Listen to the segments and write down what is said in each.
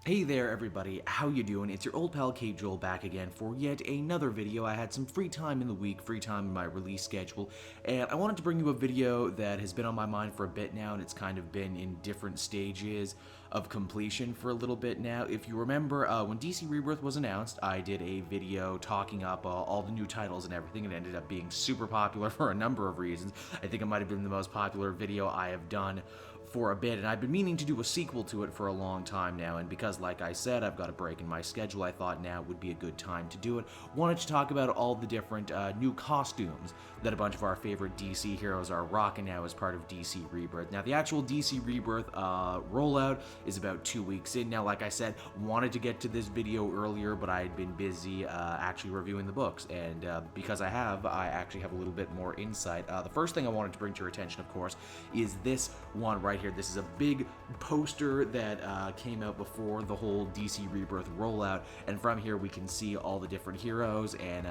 Hey there everybody, how you doing? It's your old pal Kate Joel back again for yet another video. I had some free time in the week, free time in my release schedule, and I wanted to bring you a video that has been on my mind for a bit now, and it's kind of been in different stages of completion for a little bit now. If you remember, when DC Rebirth was announced, I did a video talking up all the new titles and everything. It ended up being super popular for a number of reasons. I think it might have been the most popular video I have done for a bit, and I've been meaning to do a sequel to it for a long time now, and because, like I said, I've got a break in my schedule, I thought now would be a good time to do it. Wanted to talk about all the different new costumes that a bunch of our favorite DC heroes are rocking now as part of DC Rebirth. Now, the actual DC Rebirth rollout is about 2 weeks in now. Like I said, wanted to get to this video earlier, but I had been busy actually reviewing the books, and because I actually have a little bit more insight. The first thing I wanted to bring to your attention, of course, is this one right here. This is a big poster that came out before the whole DC Rebirth rollout, and from here we can see all the different heroes, and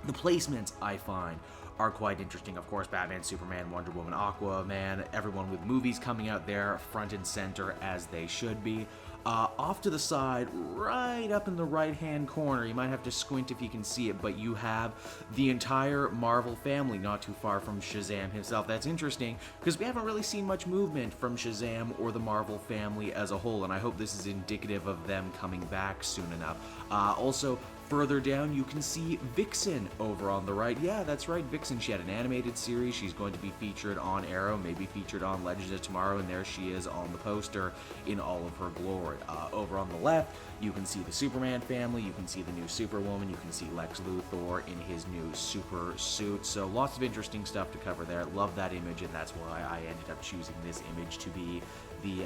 the placements I find are quite interesting. Of course, Batman, Superman, Wonder Woman, Aquaman, everyone with movies coming out there front and center as they should be. Off to the side, right up in the right-hand corner, you might have to squint if you can see it, but you have the entire Marvel family, not too far from Shazam himself. That's interesting, because we haven't really seen much movement from Shazam or the Marvel family as a whole, and I hope this is indicative of them coming back soon enough. Also, further down, you can see Vixen over on the right. Yeah, that's right, Vixen. She had an animated series. She's going to be featured on Arrow, maybe featured on Legends of Tomorrow, and there she is on the poster in all of her glory. Over on the left, you can see the Superman family. You can see the new Superwoman. You can see Lex Luthor in his new super suit. So lots of interesting stuff to cover there. Love that image, and that's why I ended up choosing this image to be the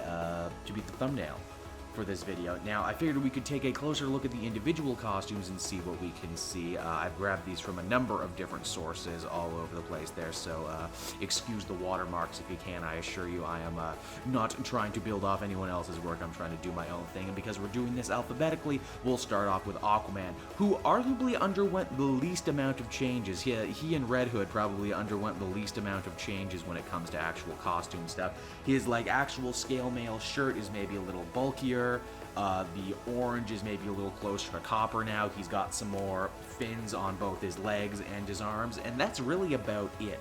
thumbnail for this video. Now, I figured we could take a closer look at the individual costumes and see what we can see. I've grabbed these from a number of different sources all over the place there, so excuse the watermarks if you can. I assure you I am not trying to build off anyone else's work. I'm trying to do my own thing, and because we're doing this alphabetically, we'll start off with Aquaman, who arguably underwent the least amount of changes. He and Red Hood probably underwent the least amount of changes when it comes to actual costume stuff. His, like, actual scale mail shirt is maybe a little bulkier. The orange is maybe a little closer to copper now. He's got some more fins on both his legs and his arms, and that's really about it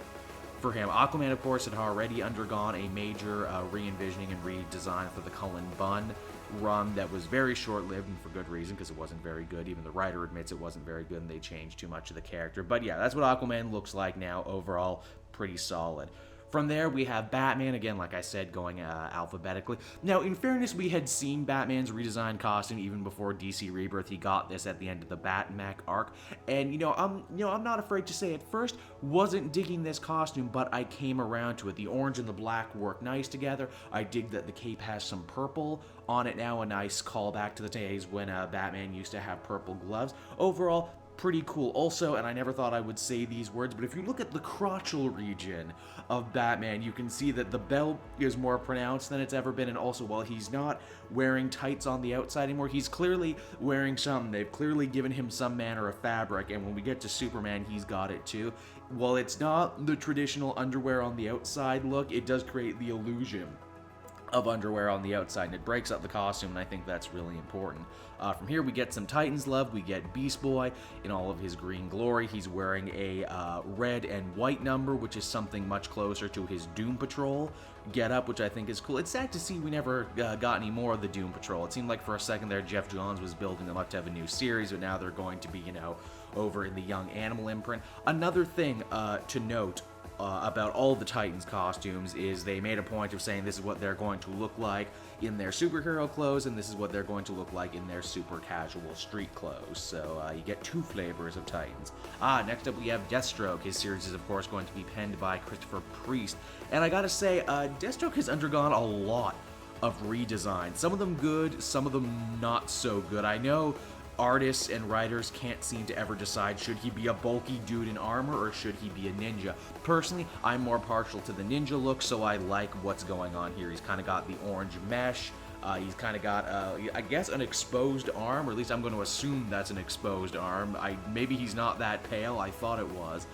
for him. Aquaman, of course, had already undergone a major re-envisioning and redesign for the Cullen Bunn run that was very short-lived, and for good reason, because it wasn't very good. Even the writer admits it wasn't very good, and they changed too much of the character. But yeah, that's what Aquaman looks like now. Overall, pretty solid. From there, we have Batman, again, like I said, going alphabetically. Now, in fairness, we had seen Batman's redesigned costume even before DC Rebirth. He got this at the end of the Batmech arc, and I'm not afraid to say at first wasn't digging this costume, but I came around to it. The orange and the black work nice together. I dig that the cape has some purple on it now, a nice callback to the days when Batman used to have purple gloves. Overall, pretty cool. Also, and I never thought I would say these words, but if you look at the crotchal region of Batman, you can see that the belt is more pronounced than it's ever been, and also while he's not wearing tights on the outside anymore, he's clearly wearing something. They've clearly given him some manner of fabric, and when we get to Superman, he's got it too. While it's not the traditional underwear on the outside look, it does create the illusion of underwear on the outside, and it breaks up the costume, and I think that's really important. From here, we get some Titans love. We get Beast Boy in all of his green glory. He's wearing a red and white number, which is something much closer to his Doom Patrol getup, which I think is cool. It's sad to see we never got any more of the Doom Patrol. It seemed like for a second there, Jeff Johns was building them up to have a new series, but now they're going to be, over in the Young Animal imprint. Another thing to note about all the Titans costumes is they made a point of saying this is what they're going to look like in their superhero clothes, and this is what they're going to look like in their super casual street clothes. So you get two flavors of Titans. Next up we have Deathstroke. His series is of course going to be penned by Christopher Priest, and I gotta say, Deathstroke has undergone a lot of redesign. Some of them good, some of them not so good. I know artists and writers can't seem to ever decide, should he be a bulky dude in armor or should he be a ninja? Personally, I'm more partial to the ninja look, so I like what's going on here. He's kind of got the orange mesh. He's kind of got, I guess, an exposed arm, or at least I'm going to assume that's an exposed arm. Maybe he's not that pale. I thought it was.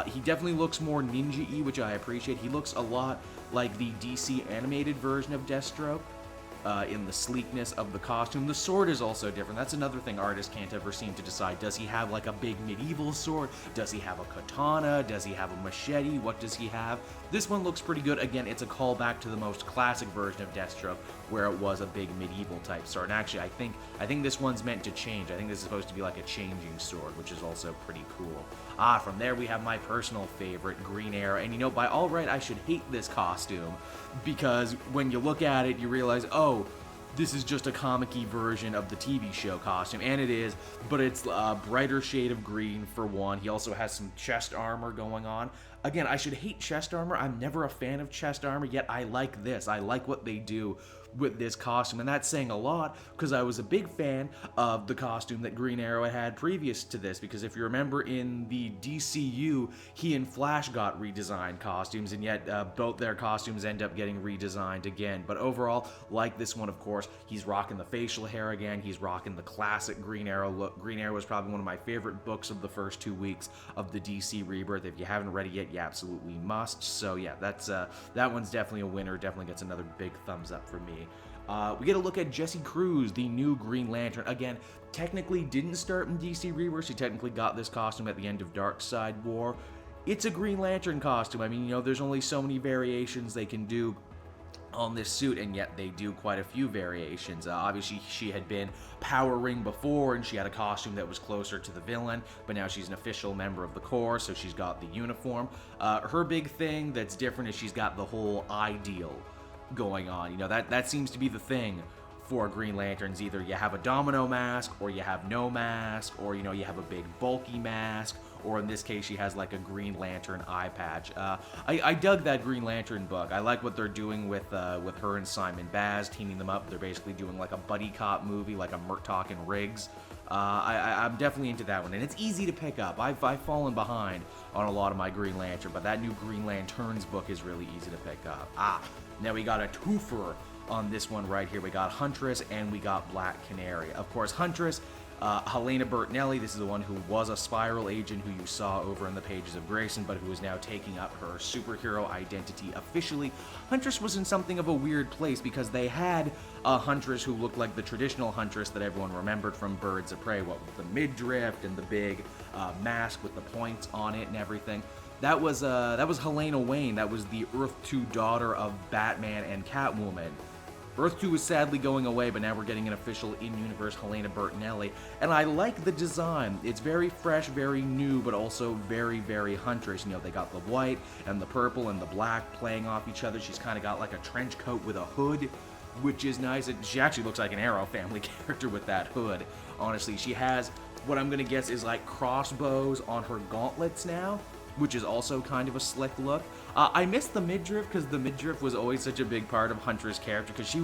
He definitely looks more ninja-y, which I appreciate. He looks a lot like the DC animated version of Deathstroke. In the sleekness of the costume. The sword is also different. That's another thing artists can't ever seem to decide. Does he have like a big medieval sword? Does he have a katana? Does he have a machete? What does he have? This one looks pretty good. Again, it's a callback to the most classic version of Deathstroke, where it was a big medieval type sword. And actually, I think this one's meant to change. I think this is supposed to be like a changing sword, which is also pretty cool. From there we have my personal favorite, Green Arrow. And you know, by all right, I should hate this costume, because when you look at it, you realize, oh, this is just a comic-y version of the TV show costume, and it is, but it's a brighter shade of green for one. He also has some chest armor going on. Again, I should hate chest armor. I'm never a fan of chest armor, yet I like this. I like what they do with this costume, and that's saying a lot, because I was a big fan of the costume that Green Arrow had previous to this, because if you remember in the DCU, he and Flash got redesigned costumes, and yet both their costumes end up getting redesigned again. But overall, like this one, of course, he's rocking the facial hair again, he's rocking the classic Green Arrow look. Green Arrow was probably one of my favorite books of the first 2 weeks of the DC Rebirth. If you haven't read it yet, you absolutely must. So yeah, that one's definitely a winner, definitely gets another big thumbs up from me. We get a look at Jesse Cruz, the new Green Lantern. Again, technically didn't start in DC Rebirth. She technically got this costume at the end of Darkseid War. It's a Green Lantern costume. I mean, you know, there's only so many variations they can do on this suit, and yet they do quite a few variations. Obviously, she had been Power Ring before, and she had a costume that was closer to the villain, but now she's an official member of the Corps, so she's got the uniform. Her big thing that's different is she's got the whole ideal going on. You know, that seems to be the thing for Green Lanterns. Either you have a domino mask, or you have no mask, or, you know, you have a big bulky mask, or in this case she has like a Green Lantern eye patch. I dug that Green Lantern book. I like what they're doing with her and Simon Baz, teaming them up. They're basically doing like a buddy cop movie, like a Murtaugh and Riggs. I'm definitely into that one, and it's easy to pick up. I've fallen behind on a lot of my Green Lantern, but that new Green Lanterns book is really easy to pick up. Now we got a twofer on this one right here. We got Huntress and we got Black Canary. Of course, Huntress, Helena Bertinelli, this is the one who was a Spiral agent who you saw over in the pages of Grayson, but who is now taking up her superhero identity officially. Huntress was in something of a weird place, because they had a Huntress who looked like the traditional Huntress that everyone remembered from Birds of Prey, what with the midriff and the big mask with the points on it and everything. That was Helena Wayne. That was the Earth 2 daughter of Batman and Catwoman. Earth 2 is sadly going away, but now we're getting an official in-universe Helena Bertinelli, and I like the design. It's very fresh, very new, but also very, very Huntress. You know, they got the white and the purple and the black playing off each other. She's kind of got like a trench coat with a hood, which is nice. She actually looks like an Arrow family character with that hood. Honestly, she has what I'm gonna guess is like crossbows on her gauntlets now, which is also kind of a slick look. I miss the midriff, because the midriff was always such a big part of Huntress' character, because she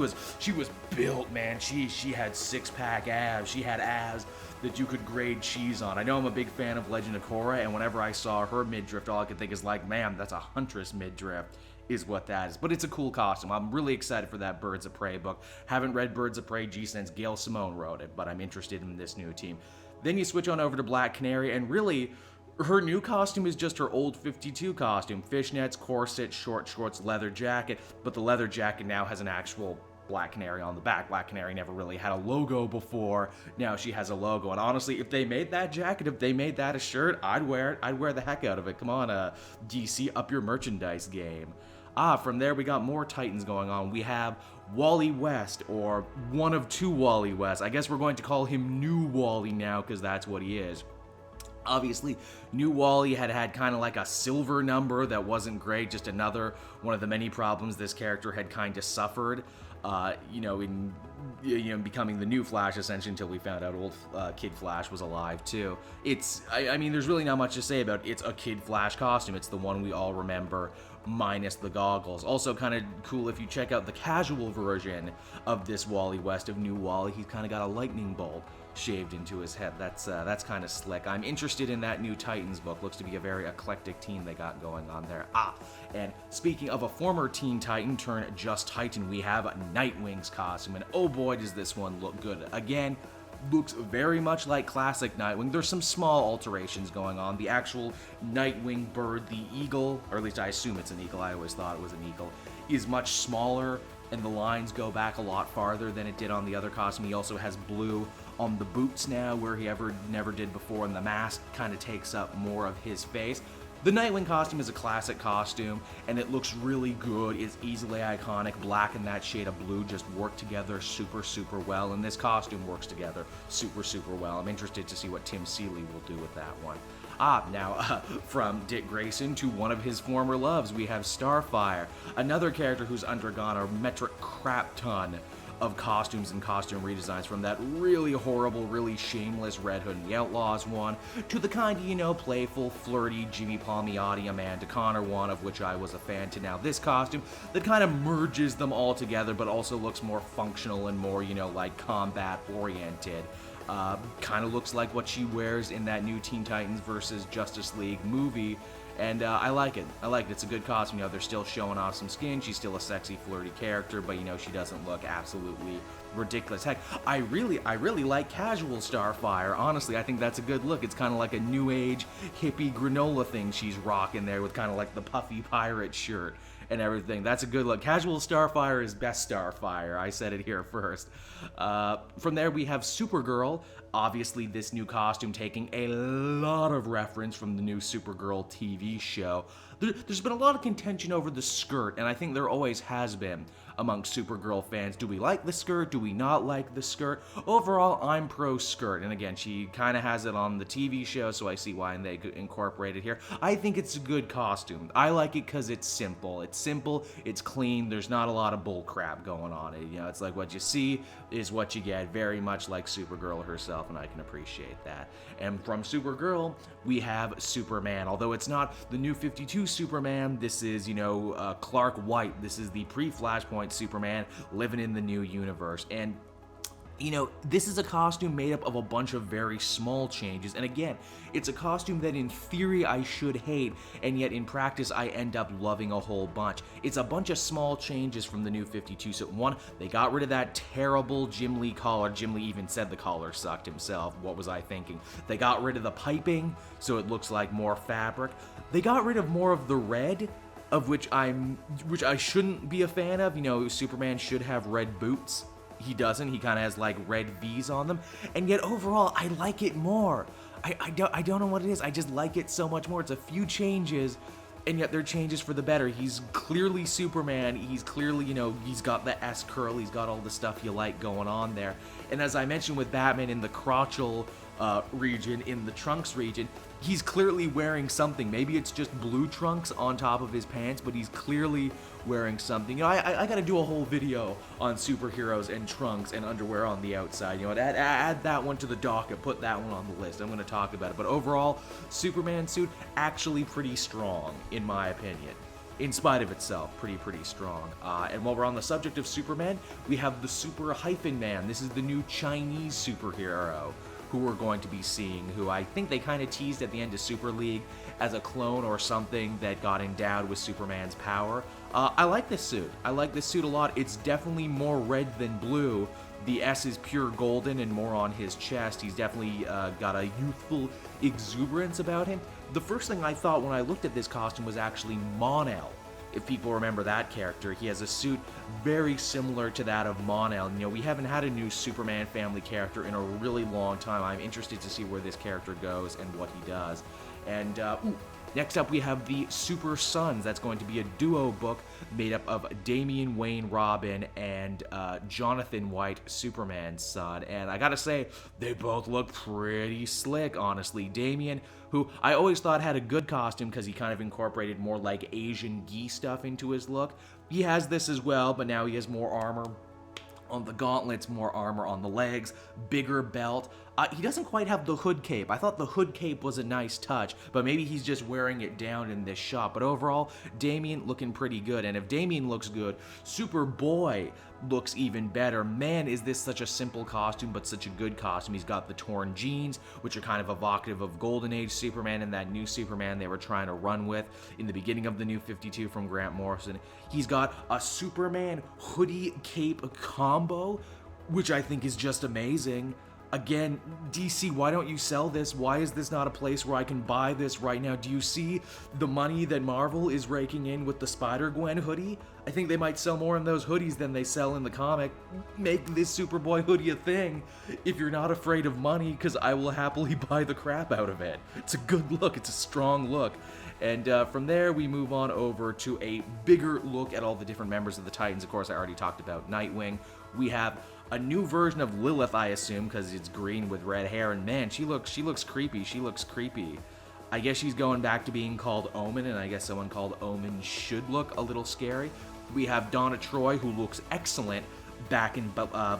was built, man. She had six-pack abs. She had abs that you could grade cheese on. I know I'm a big fan of Legend of Korra, and whenever I saw her midriff, all I could think is like, man, that's a Huntress midriff, is what that is. But it's a cool costume. I'm really excited for that Birds of Prey book. Haven't read Birds of Prey G since Gail Simone wrote it, but I'm interested in this new team. Then you switch on over to Black Canary, and really, her new costume is just her old 52 costume. Fishnets, corset, short shorts, leather jacket, but the leather jacket now has an actual Black Canary on the back. Black Canary never really had a logo before. Now she has a logo, and honestly, if they made that jacket, if they made that a shirt, I'd wear it. I'd wear the heck out of it. Come on, DC, up your merchandise game. From there, we got more Titans going on. We have Wally West, or one of two Wally West. I guess we're going to call him New Wally now, because that's what he is. Obviously, New Wally had kind of like a silver number that wasn't great, just another one of the many problems this character had kind of suffered, in becoming the new Flash, essentially, until we found out old Kid Flash was alive, too. I mean, there's really not much to say about it. It's a Kid Flash costume. It's the one we all remember, minus the goggles. Also kind of cool if you check out the casual version of this Wally West, of New Wally. He's kind of got a lightning bolt shaved into his head. That's kind of slick. I'm interested in that new Titans book. Looks to be a very eclectic team they got going on there. And speaking of a former Teen Titan turned Just Titan, we have Nightwing's costume, and oh boy does this one look good. Again, looks very much like classic Nightwing. There's some small alterations going on. The actual Nightwing bird, the eagle, or at least I assume it's an eagle, I always thought it was an eagle, is much smaller, and the lines go back a lot farther than it did on the other costume. He also has blue on the boots now, where he never did before, and the mask kind of takes up more of his face. The Nightwing costume is a classic costume, and it looks really good. It's easily iconic. Black and that shade of blue just work together super, super well, and this costume works together super, super well. I'm interested to see what Tim Seeley will do with that one. Now, from Dick Grayson to one of his former loves, we have Starfire, another character who's undergone a metric crap ton of costumes and costume redesigns, from that really horrible, really shameless Red Hood and the Outlaws one, to the kind of, you know, playful, flirty Jimmy Palmiotti, Amanda Connor one, of which I was a fan, to now this costume that kind of merges them all together, but also looks more functional and more, you know, like combat-oriented. Kind of looks like what she wears in that new Teen Titans versus Justice League movie, and I like it. I like it. It's a good costume. You know, they're still showing off some skin. She's still a sexy, flirty character, but, you know, she doesn't look absolutely ridiculous. Heck, I really like casual Starfire. Honestly, I think that's a good look. It's kind of like a new age hippie granola thing she's rocking there, with kind of like the puffy pirate shirt and everything. That's a good look. Casual Starfire is best Starfire. I said it here first. From there, we have Supergirl. Obviously, this new costume taking a lot of reference from the new Supergirl TV show. There's been a lot of contention over the skirt, and I think there always has been among Supergirl fans. Do we like the skirt? Do we not like the skirt? Overall, I'm pro skirt, and again, she kind of has it on the TV show, so I see why they incorporate it here. I think it's a good costume. I like it because it's simple. It's simple, it's clean, there's not a lot of bull crap going on. You know, it's like what you see is what you get, very much like Supergirl herself, and I can appreciate that. And from Supergirl, we have Superman. Although it's not the new 52 Superman, this is, you know, Clark White. This is the pre-Flashpoint Superman living in the new universe. And, you know, this is a costume made up of a bunch of very small changes, and again, it's a costume that in theory I should hate, and yet in practice I end up loving a whole bunch. It's a bunch of small changes from the new 52. So one, they got rid of that terrible Jim Lee collar. Jim Lee even said the collar sucked himself. What was I thinking? They got rid of the piping, so it looks like more fabric. They got rid of more of the red, of which I shouldn't be a fan of. You know, Superman should have red boots. He doesn't. He kind of has like red V's on them, and yet overall I like it more. I don't know what it is. I just like it so much more. It's a few changes, and yet they're changes for the better. He's clearly Superman. He's clearly, you know, he's got the S curl. He's got all the stuff you like going on there. And as I mentioned with Batman in the crotchal region, in the trunks region, he's clearly wearing something. Maybe it's just blue trunks on top of his pants, but he's clearly wearing something. You know, I gotta do a whole video on superheroes and trunks and underwear on the outside. You know, add that one to the docket, put that one on the list. I'm gonna talk about it. But overall, Superman suit actually pretty strong, in my opinion. In spite of itself, pretty strong. And while we're on the subject of Superman, we have the Super-Man. This is the new Chinese superhero who we're going to be seeing, who I think they kind of teased at the end of Super League as a clone or something that got endowed with Superman's power. I like this suit. I like this suit a lot. It's definitely more red than blue. The S is pure golden and more on his chest. He's definitely got a youthful exuberance about him. The first thing I thought when I looked at this costume was actually Mon-El. If people remember that character, he has a suit very similar to that of Mon-El. You know, we haven't had a new Superman family character in a really long time. I'm interested to see where this character goes and what he does. And next up, we have the Super Sons. That's going to be a duo book made up of Damian Wayne Robin and Jonathan White, Superman's son. And I gotta say, they both look pretty slick, honestly. Damian, who I always thought had a good costume because he kind of incorporated more like Asian gi stuff into his look. He has this as well, but now he has more armor on the gauntlets, more armor on the legs, bigger belt. He doesn't quite have the hood cape. I thought the hood cape was a nice touch, but maybe he's just wearing it down in this shot. But overall, Damian looking pretty good. And if Damian looks good, Superboy looks even better. Man, is this such a simple costume, but such a good costume. He's got the torn jeans, which are kind of evocative of Golden Age Superman and that new Superman they were trying to run with in the beginning of the New 52 from Grant Morrison. He's got a Superman hoodie cape combo, which I think is just amazing. Again, DC, why don't you sell this? Why is this not a place where I can buy this right now? Do you see the money that Marvel is raking in with the Spider-Gwen hoodie? I think they might sell more in those hoodies than they sell in the comic. Make this Superboy hoodie a thing if you're not afraid of money, because I will happily buy the crap out of it. It's a good look. It's a strong look. And from there, we move on over to a bigger look at all the different members of the Titans. Of course, I already talked about Nightwing. We have a new version of Lilith, I assume, because it's green with red hair, and man, she looks creepy. She looks creepy. I guess she's going back to being called Omen, and I guess someone called Omen should look a little scary. We have Donna Troy, who looks excellent, back in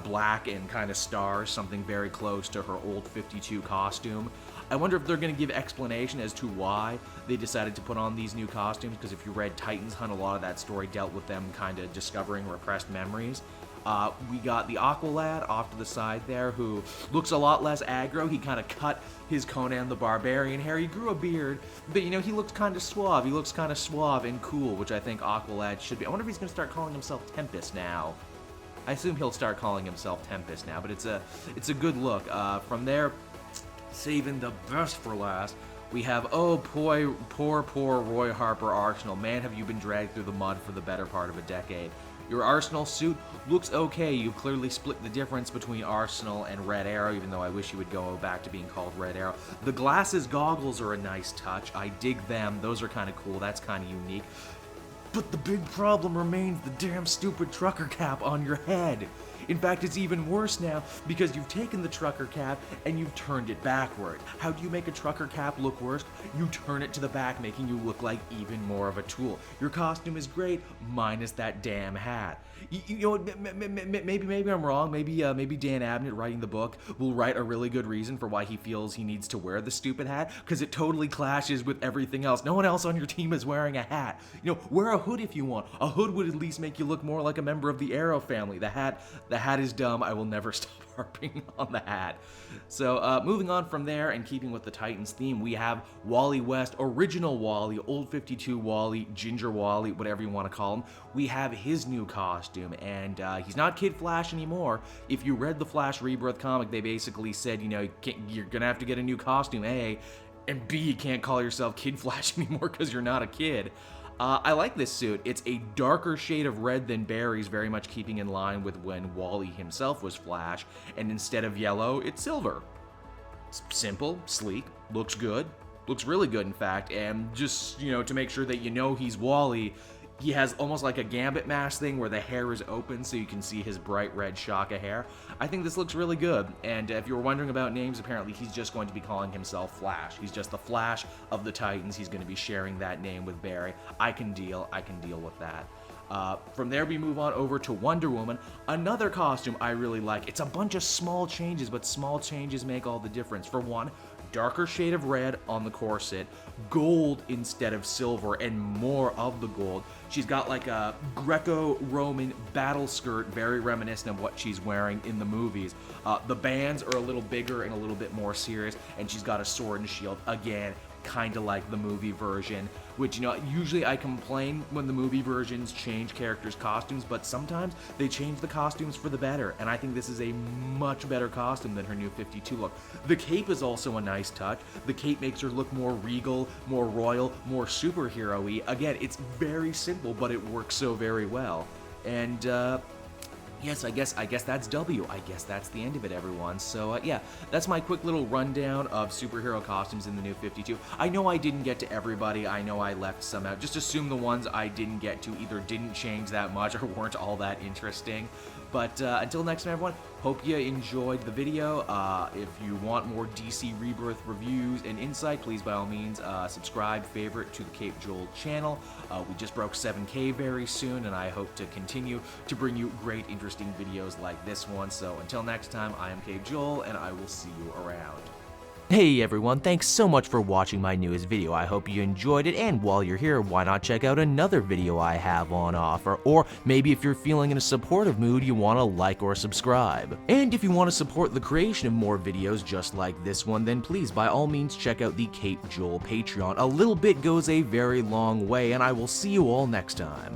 black and kind of stars, something very close to her old 52 costume. I wonder if they're going to give explanation as to why they decided to put on these new costumes, because if you read Titans Hunt, a lot of that story dealt with them kind of discovering repressed memories. We got the Aqualad off to the side there, who looks a lot less aggro. He kind of cut his Conan the Barbarian hair. He grew a beard, but, you know, he looks kind of suave. He looks kind of suave and cool, which I think Aqualad should be. I wonder if he's going to start calling himself Tempest now. I assume he'll start calling himself Tempest now, but it's a good look. From there, saving the best for last, we have, oh boy, poor Roy Harper Arsenal. Man, have you been dragged through the mud for the better part of a decade. Your Arsenal suit looks okay. You've clearly split the difference between Arsenal and Red Arrow, even though I wish you would go back to being called Red Arrow. The glasses goggles are a nice touch. I dig them. Those are kind of cool. That's kind of unique. But the big problem remains the damn stupid trucker cap on your head. In fact, it's even worse now because you've taken the trucker cap and you've turned it backward. How do you make a trucker cap look worse? You turn it to the back, making you look like even more of a tool. Your costume is great, minus that damn hat. You know what, maybe I'm wrong. Maybe Dan Abnett, writing the book, will write a really good reason for why he feels he needs to wear the stupid hat, because it totally clashes with everything else. No one else on your team is wearing a hat. You know, wear a hood if you want. A hood would at least make you look more like a member of the Arrow family. The hat is dumb. I will never stop harping on the hat. So moving on from there and keeping with the Titans theme, we have Wally West, original Wally, old 52 Wally, Ginger Wally, whatever you want to call him. We have his new costume, and he's not Kid Flash anymore. If you read the Flash Rebirth comic, they basically said, you know, you're gonna have to get a new costume, A, and B, you can't call yourself Kid Flash anymore because you're not a kid. I like this suit. It's a darker shade of red than Barry's, very much keeping in line with when Wally himself was Flash, and instead of yellow, it's silver. It's simple, sleek, looks good, looks really good in fact, and just, you know, to make sure that you know he's Wally, he has almost like a Gambit mask thing where the hair is open so you can see his bright red shock of hair. I think this looks really good, and if you were wondering about names, apparently he's just going to be calling himself Flash. He's just the Flash of the Titans. He's going to be sharing that name with Barry. I can deal with that. From there, we move on over to Wonder Woman, another costume I really like. It's a bunch of small changes, but small changes make all the difference. For one, darker shade of red on the corset, gold instead of silver, and more of the gold. She's got like a Greco-Roman battle skirt, very reminiscent of what she's wearing in the movies. The bands are a little bigger and a little bit more serious, and she's got a sword and shield, again, kind of like the movie version, which, you know, usually I complain when the movie versions change characters' costumes, but sometimes they change the costumes for the better, and I think this is a much better costume than her new 52 look. The cape is also a nice touch. The cape makes her look more regal, more royal, more superhero-y. Again, it's very simple, but it works so very well. And, yes, I guess that's W. I guess that's the end of it, everyone. So, yeah, that's my quick little rundown of superhero costumes in the new 52. I know I didn't get to everybody. I know I left some out. Just assume the ones I didn't get to either didn't change that much or weren't all that interesting. But until next time, everyone, hope you enjoyed the video. If you want more DC Rebirth reviews and insight, please, by all means, subscribe, favorite to the Cape Joel channel. We just broke 7K very soon, and I hope to continue to bring you great, interesting videos like this one. So until next time, I am Cape Joel, and I will see you around. Hey everyone, thanks so much for watching my newest video. I hope you enjoyed it, and while you're here, why not check out another video I have on offer, or maybe if you're feeling in a supportive mood, you want to like or subscribe. And if you want to support the creation of more videos just like this one, then please, by all means, check out the Cape Joel Patreon. A little bit goes a very long way, and I will see you all next time.